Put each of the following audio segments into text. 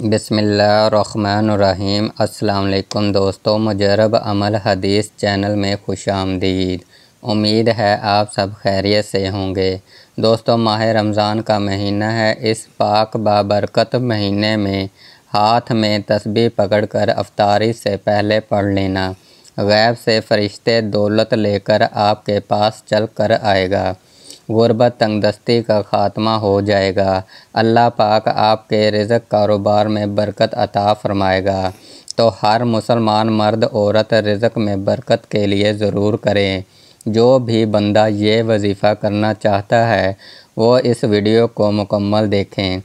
بسم اللہ الرحمن الرحیم۔ السلام علیکم دوستو، مجرب عمل حدیث چینل میں خوش آمدید۔ امید ہے آپ سب خیریت سے ہوں گے۔ دوستو، ماہ رمضان کا مہینہ ہے۔ اس پاک بابرکت مہینے میں ہاتھ میں تسبیح پکڑ کر افطاری سے پہلے پڑھ لینا، غیب سے فرشتے دولت لے کر آپ کے پاس چل کر آئے گا، غربت تنگ دستی کا خاتمہ ہو جائے گا، اللہ پاک آپ کے رزق کاروبار میں برکت عطا فرمائے گا۔ تو ہر مسلمان مرد عورت رزق میں برکت کے لیے ضرور کریں۔ جو بھی بندہ یہ وظیفہ کرنا چاہتا ہے وہ اس ویڈیو کو مکمل دیکھیں۔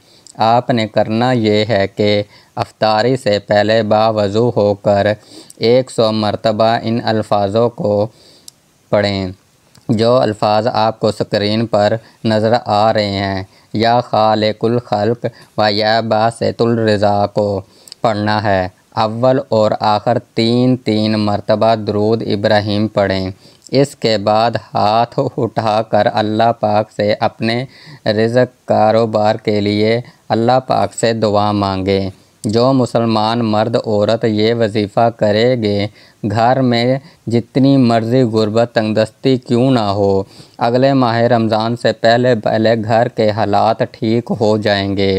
آپ نے کرنا یہ ہے کہ افطاری سے پہلے باوضو ہو کر 100 مرتبہ ان الفاظوں کو پڑھیں، جو الفاظ آپ کو سکرین پر نظر آ رہے ہیں۔ یا خالق الخلق و یا باسط الرزاق کو پڑھنا ہے۔ اول اور آخر 3 مرتبہ درود ابراہیم پڑھیں۔ اس کے بعد ہاتھ اٹھا کر اللہ پاک سے اپنے رزق کاروبار کے لیے اللہ پاک سے دعا مانگیں۔ جو مسلمان مرد عورت یہ وظیفہ کرے گے، گھر میں جتنی مرضی غربت تنگ دستی کیوں نہ ہو، اگلے ماہ رمضان سے پہلے گھر کے حالات ٹھیک ہو جائیں گے،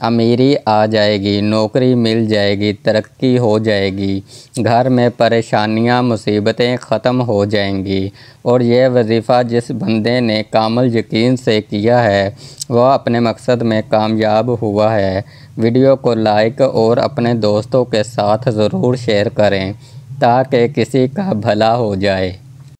امیری آ جائے گی، نوکری مل جائے گی، ترقی ہو جائے گی، گھر میں پریشانیاں مصیبتیں ختم ہو جائیں گی۔ اور یہ وظیفہ جس بندے نے کامل یقین سے کیا ہے وہ اپنے مقصد میں کامیاب ہوا ہے۔ ویڈیو کو لائک اور اپنے دوستوں کے ساتھ ضرور شیئر کریں تاکہ کسی کا بھلا ہو جائے۔